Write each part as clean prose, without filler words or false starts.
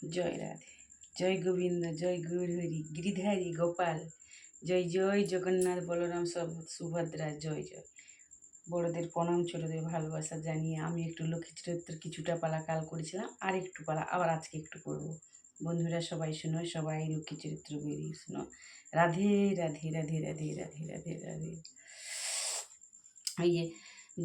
জয় রাধে, জয় গোবিন্দ, জয় গৌরহরি, গিরিধারী গোপাল, জয় জয় জগন্নাথ, বলরাম সুভদ্রা, জয় জয়। বড়দের প্রণাম, ছোটদের ভালোবাসা জানিয়ে আমি একটু লক্ষ্মী চরিত্রের কিছুটা পালা কাল করেছিলাম, আর একটু পালা আবার আজকে একটু করব। বন্ধুরা সবাই শুনো, সবাই লক্ষ্মী চরিত্র বেরিয়ে শুনো। রাধে রাধে রাধে রাধে রাধে রাধে রাধে। ইয়ে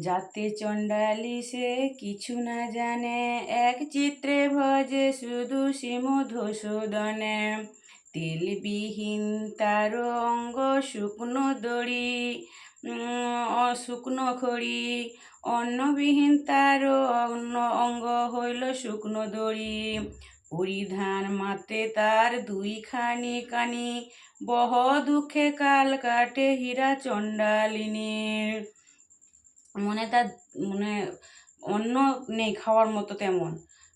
যাতে চণ্ডালী সে কিছু না জানে, এক চিত্রে ভজে শুধু মধুসূদনে। তেলবিহীন তার অঙ্গ শুকনো দড়ি, শুকনো খড়ি, অন্নবিহীন তার অন্য অঙ্গ হইল শুকনো দড়ি। পরিধান মাত্রে তার দুইখানি কানি, বহ দুঃখে কাল কাটে হীরা চণ্ডালিনীর। তার অন্ন নেই খাওয়ার মতো তেমন।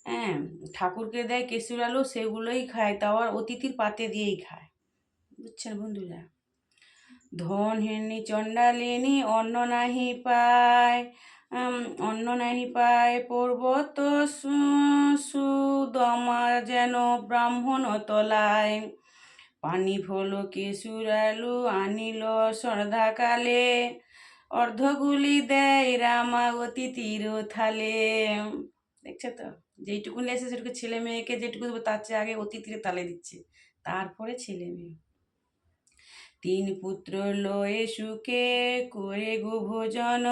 হ্যাঁ, ঠাকুরকে দেয় কেশুর আলু, সেগুলোই খায়, তাও আর অতিথির পাতে দিয়েই খায়। বুঝছেন বন্ধুরা? ধন হেনি চণ্ডালিনী অন্ন নাহি পায়, অন্ন নাহি পায়, পর্বত সুদমা যেন ব্রাহ্মণ তলায়। পানি ফল কেশুর আলু আনিল সন্ধ্যাকালে, অর্ধগুলি দেয় রামা অতিথির থালে। দেখছো তো, যেইটুকু এসে সেটুকু ছেলে মেয়েকে যেটুকু দেবো তার চেয়ে আগে অতিথির থালে দিচ্ছে, তারপরে ছেলে মেয়ে। তিন পুত্র লয়ে সুখে করে গো ভোজন,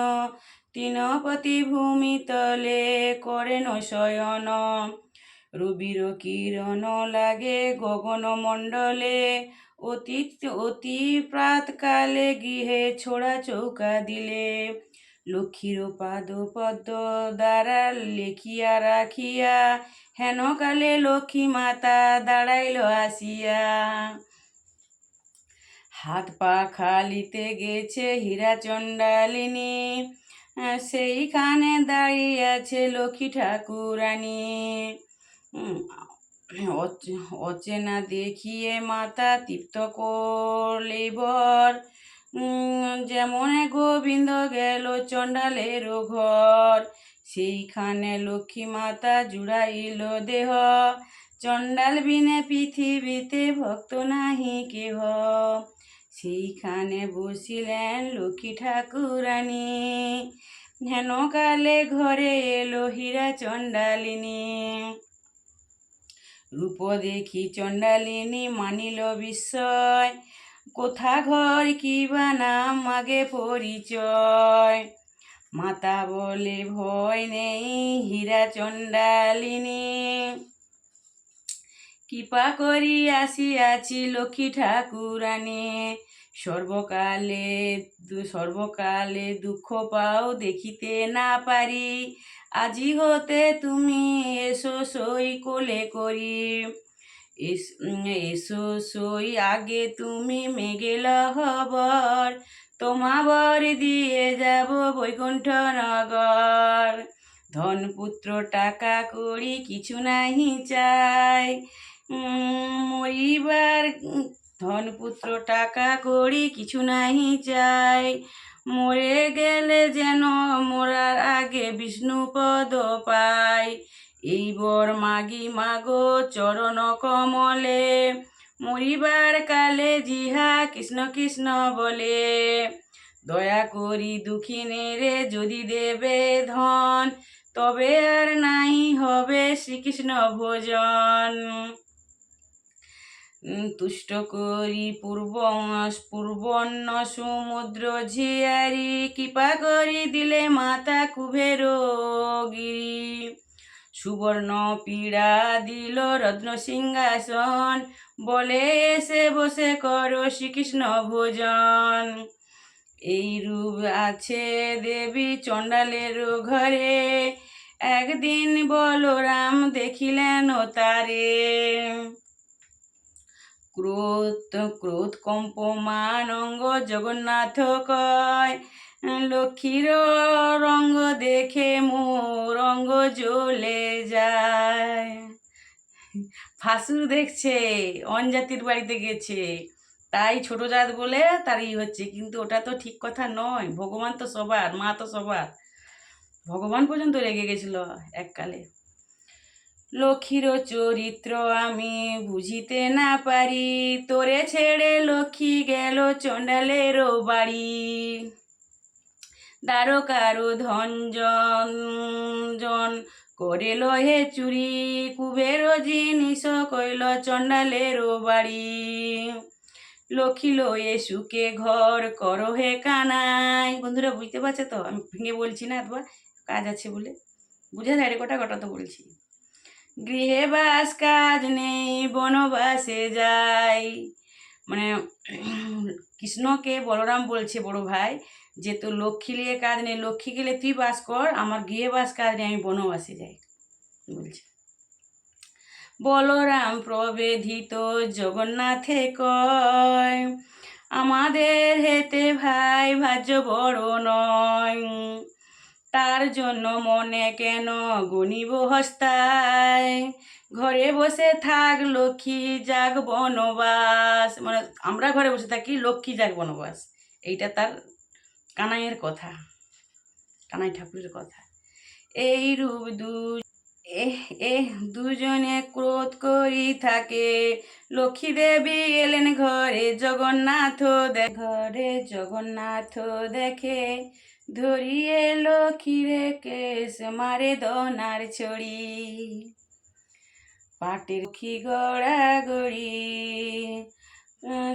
তিনপতি ভূমি তলে করেন শয়ন। রবির কিরণ লাগে গগন মণ্ডলে, অতি প্রাতকালে গৃহে ছোড়া চৌকা দিলে। লক্ষ্মীর পাদ পদ্ম দ্বারা লেখিয়া রাখিয়া, হেন কালে লক্ষ্মী মাতা দাঁড়াইল আসিয়া। হাত পা খালিতে গেছে হীরা চণ্ডালিনী, সেইখানে দাঁড়িয়ে আছে লক্ষ্মী ঠাকুরানী। অচেনা দেখিয়ে মাতা তৃপ্ত করলেবর, যেমন গোবিন্দ গেল চণ্ডালের ঘর। সেইখানে লক্ষ্মী মাতা জুড়াইল দেহ, চণ্ডাল বিনে পৃথিবীতে ভক্ত নাহি কেহ। সেইখানে বসিলেন লক্ষ্মী ঠাকুরানী, হেন কালে ঘরে এলো হীরা চণ্ডালিনী। রূপ দেখি চণ্ডালিনী মানিল বিস্ময়, কোথা ঘর কি বা নাম আগে পরিচয়। মাতা বলে ভয় নেই হীরা চণ্ডালিনী, কৃপা করি আসিয়াছি লক্ষ্মী ঠাকুরানী। সর্বকালে দুঃখ পাও দেখিতে না পারি, আজি হতে তুমি এসো সই কোলে করি। এসো সই আগে তুমি মেঘেল হবর, তোমাবর দিয়ে যাব বৈকুণ্ঠ নগর। ধন পুত্র টাকা করি কিছু নাহি চাই, মরিবার ধন পুত্র টাকা করি কিছু নাহি চাই। মরে গেলে যেন মরার আগে বিষ্ণুপদ পাই। এই বর মাগি মাগো চরণ কমলে, মরিবার কালে জিহা কৃষ্ণ কৃষ্ণ বলে। দয়া করি দুঃখিনেরে যদি দেবে ধন, তবে আর নাই হবে শ্রীকৃষ্ণ ভোজন। তুষ্ট করি পূর্বন্ন সমুদ্র ঝিয়ারি, কৃপা করি দিলে মাতা কুবের গিরি। সুবর্ণ পীড়া দিল রত্ন সিংহাসন, বলে এসে বসে করো শ্রীকৃষ্ণ ভোজন। এই রূপ আছে দেবী চণ্ডালের ঘরে, একদিন বলরাম দেখিলেন তারে। ক্রোধ কম্পমান অঙ্গ জগন্নাথ কয়, লক্ষ্মীর রঙ্গ দেখে মোর অঙ্গ জ্বলে যায়। ফাসুর দেখছে অনজাতির বাড়িতে গেছে, তাই ছোট জাত বলে তারই হচ্ছে, কিন্তু ওটা তো ঠিক কথা নয়। ভগবান তো সবার, মা তো সবার, ভগবান পর্যন্ত রেগে গেছিল এককালে। লক্ষ্মীর চরিত্র আমি বুঝিতে না পারি, তোরে ছেড়ে লক্ষ্মী গেল চণ্ডালেরও বাড়ি। দ্বারকারও ধন জন করে লহে চুরি, কুবেরও জিনিস কইল চণ্ডালেরও বাড়ি। লক্ষ্মী লয়ে সুখে ঘর করো হে কানাই। বন্ধুরা বুঝতে পারছে তো, আমি ভেঙে বলছি না, অথবা কাজ আছে বলে বুঝে যায়, গোটা গোটা তো বলছি। গৃহে বাস কাজ নেই বনবাসে যাই, মানে কৃষ্ণকে বলরাম বলছে বড় ভাই যে তোর লক্ষ্মী নিয়ে কাজ নেই, লক্ষ্মী গেলে তুই বাস কর, আমার গৃহে বাস কাজ নেই, আমি বনবাসে যাই বলছে। বলরাম প্রবেধিত জগন্নাথে কয়, আমাদের হেতে ভাই ভাজ্য বড় নয়, তার জন্য মনে কেন গণিব হস্তায়, ঘরে বসে থাক লক্ষ্মী যাক বনবাস। মানে আমরা ঘরে বসে থাকি, লক্ষ্মী যাক বনবাস, এইটা তার কানাইয়ের কথা, কানাই ঠাকুরের কথা। এই রূপ দুজনে ক্রোধ করি থাকে, লক্ষ্মী দেবী এলেন ঘরে জগন্নাথ দেখে, ধরিয়ে লক্ষ্মীরে কেশ মারে দনার ছড়ি, পাটের লক্ষ্মী গড়াগড়ি,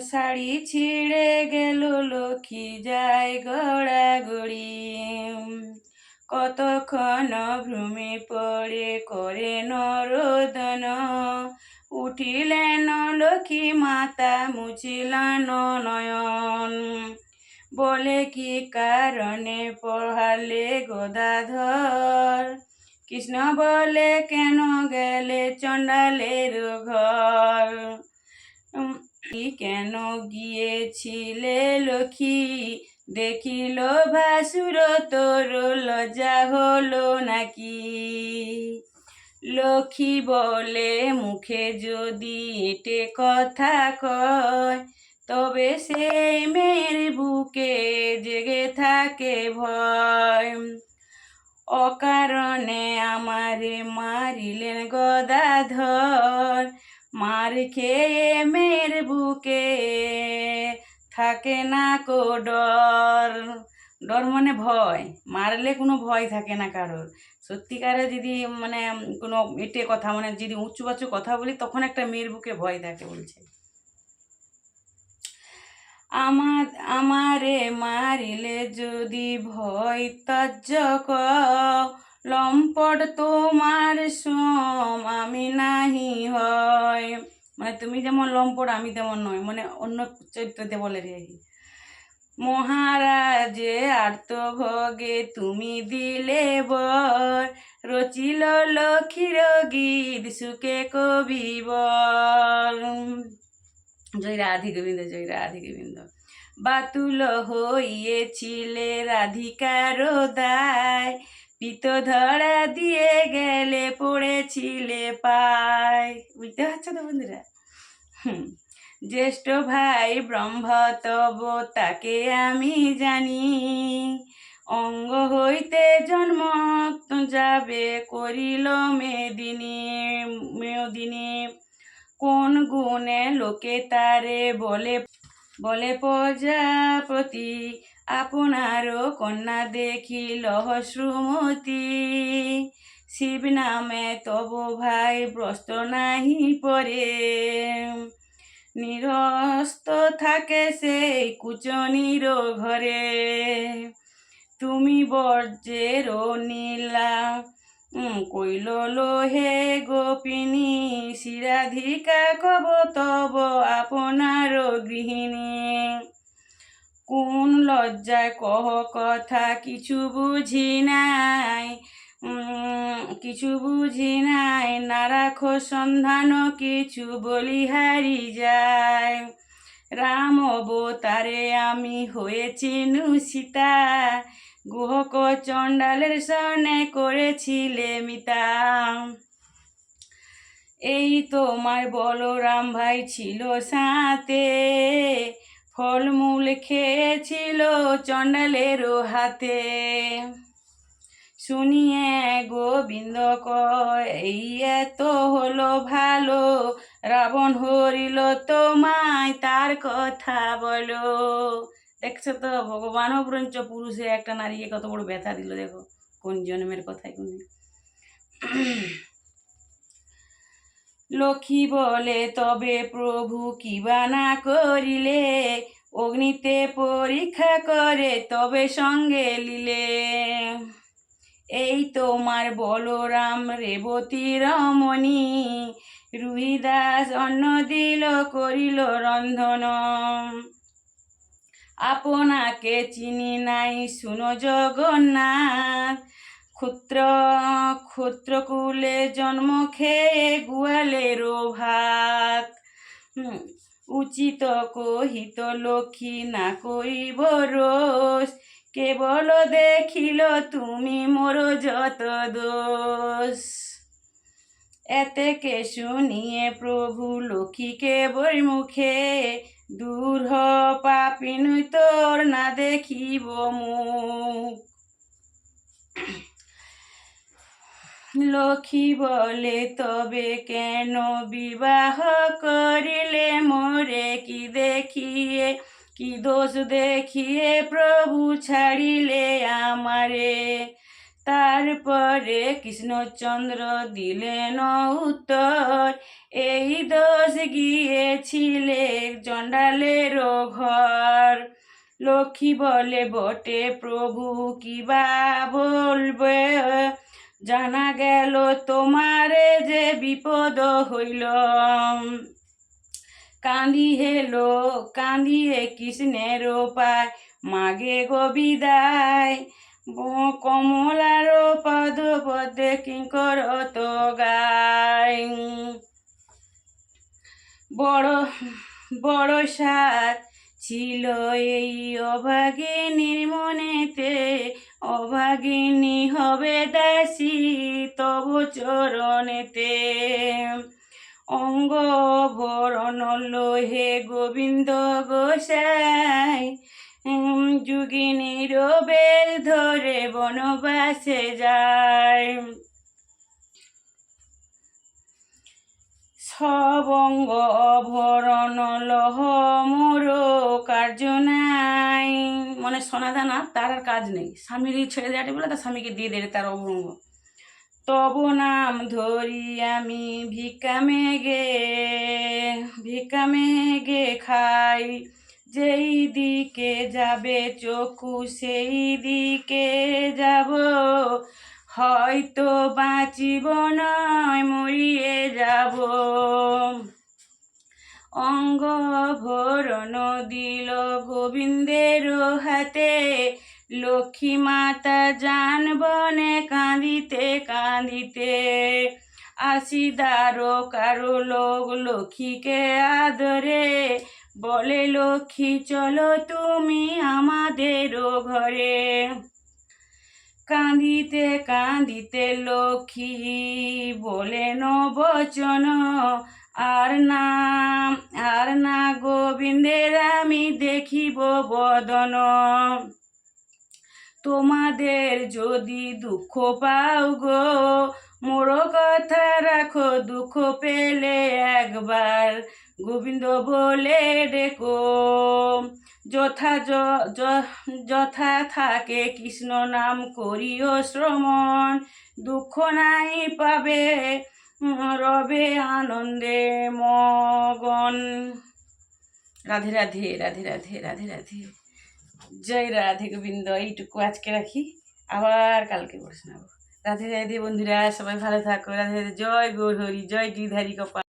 শাড়ি ছিঁড়ে গেল লক্ষ্মী যায় গড়াগড়ি, কতক্ষণ ভ্রমে পড়ে করে নরোদন, উঠিলেন লক্ষ্মী মাতা মুছিলেন নয়ন, বলে কি কারণে পড়ালে গদাধর, কৃষ্ণ বলে কেন গেলে চণ্ডালের ঘর, কেন গিয়েছিলে লক্ষ্মী দেখিল ভাসুর তোর লজ্জা হলো নাকি, লক্ষ্মী বলে মুখে যদি এটে কথা কয়, তবে সেই মেয়ের বুকে জেগে থাকে ভয়, অকারণে আমারে মারিলেন গদাধর, মার খেয়ে মেয়ের বুকে থাকে না কো ডর, ডর মানে ভয়, মারলে কোনো ভয় থাকে না কারোর। সত্যিকারে যদি মানে কোনো এটে কথা, মানে যদি উঁচু বাচু কথা বলি, তখন একটা মেয়ের বুকে ভয় থাকে বলছে। আমারে মারিলে যদি ভয় তজ্জ লম্পট তোমার সোম আমি নাহি হয়, মানে তুমি যেমন লম্পট আমি তেমন নয়, মানে অন্য চরিত্রতে বলে রে। মহারাজে আর্তভোগে তুমি দিলে বর, রচিল লক্ষ্মীর গীত সুখে কবি বল। জয় রাধে গোবিন্দ, জয় রাধে গোবিন্দ। বাতুল হইয়েছিলে রাধিকার দায়, পিত ধরা দিয়ে গেলে পড়েছিলে পায়। বুঝতে পারছো তো বন্ধুরা? জ্যেষ্ঠ ভাই ব্রহ্ম তব তাকে আমি জানি, অঙ্গ হইতে জন্ম যাবে করিল মেদিনী, কোন গুণে লোকে তারে বলে প্রজাপতি, আপনারও কন্যা দেখিল শ্রুমতি, শিব নামে তব ভাই বস্ত্র নাহি পরে, নিরস্ত থাকে সেই কুচনির ঘরে, তুমি বর্জের নীলা কইল লোহে গোপিনী, শিরাধিকা কব তব আপনার গৃহিণী, কোন লজ্জায় কহ কথা কিছু বুঝি নাই, না রাখো সন্ধান কিছু বলিহারি যায়, রাম অবতারে আমি হয়েছি সীতা, গুহক চণ্ডালের সনে করেছিলে মিতা, এই তোমার বলরাম ভাই ছিল সাথে, ফলমূল খেয়েছিল চণ্ডালেরও হাতে, শুনিয়ে গোবিন্দ কয়, এই এত হলো ভালো, রাবণ হরিল তোমায় তার কথা বলো। দেখছো তো, ভগবানও বরঞ্চ পুরুষে একটা নারীকে কত বড় ব্যথা দিল, দেখো কোন জন্মের কথায় কোন। লক্ষ্মী বলে, তবে প্রভু কিবা না করিলে, অগ্নিতে পরীক্ষা করে তবে সঙ্গে লিলে। এই তোমার বলরাম রেবতী রমণী, রুহিদাস অন্ন দিল করিল রন্ধন। আপনাকে চিনি নাই শুনো জগন্নাথ, ক্ষুদ্রকুলে জন্ম খেয়ে গোয়ালেরও ভাত। উচিত কহিত লক্ষ্মী না করিব রোষ, কেবল দেখিল তুমি মোর যত দোষ। এতেকে শুনিয়ে প্রভু লক্ষ্মীকে বৈমুখে, দূর হ পাপিনু তোর না দেখিব মুখ। লক্ষ্মী বলে, তবে কেন বিবাহ করিলে মোরে, কি দেখিয়ে কি দোষ দেখিয়ে প্রভু ছাড়িলে আমারে। তারপরে কৃষ্ণচন্দ্র দিলেন উত্তর, এই দোষ গিয়েছিলে চণ্ডালের ঘর। লক্ষ্মী বলে, বটে প্রভু কিবা বলবে, জানা গেল তোমারে যে বিপদ হইল। কাঁদিয়ে কৃষ্ণের পায় মাগে গো বিদায়, কমলার পদ পদে কিঙ্কর তো গায়। বড় সাত ছিল এই অভাগিনীর মনেতে, অভাগিনী হবে দাসী তব চরণেতে। অঙ্গ ভরণ লোহে গোবিন্দ গোসাই, যোগিনীর বেল ধরে বনবাসে যায়। সব অঙ্গ অভরণ লহ মোর কার্য নাই, মানে সনাদানা তার আর কাজ নেই, স্বামীর ছেড়ে দেওয়াটি বলে তার স্বামীকে দিয়ে দেবে তার অভঙ্গ। তব নাম ধরি আমি ভিক্ষা মেঘে খাই, যেই দিকে যাবে চক্ষু সেই দিকে যাব, হয়তো বাঁচিব নয় মরিয়ে যাব। অঙ্গ ভরণ দিল গোবিন্দের হাতে, লক্ষ্মী মাতা যান বনে কাঁদিতে কাঁদিতে। আসিদারো কারো লোক লক্ষ্মীকে আদরে, বলে লক্ষ্মী চলো তুমি আমাদেরও ঘরে। কাঁদিতে কাঁদিতে লক্ষ্মী বলেন বচন, আর না গোবিন্দের আমি দেখিব বদন। তোমাদের যদি দুঃখ পাও গো, মোর কথা রাখো, দুঃখ পেলে একবার গোবিন্দ বলে ডেকো। যথা থাকে কৃষ্ণ নাম করিও শ্রবণ, দুঃখ নাই পাবে রবে আনন্দে মগন। রাধে রাধে রাধে রাধে রাধে রাধে, জয় রাধে গোবিন্দ। এইটুকু আজকে রাখি, আবার কালকে পড়ে শোনাবো। রাধে রাধে বন্ধুরা, সবাই ভালো থাকো। রাধে রাধে, জয় গৌর হরি, জয় গিরিধারী কপাল।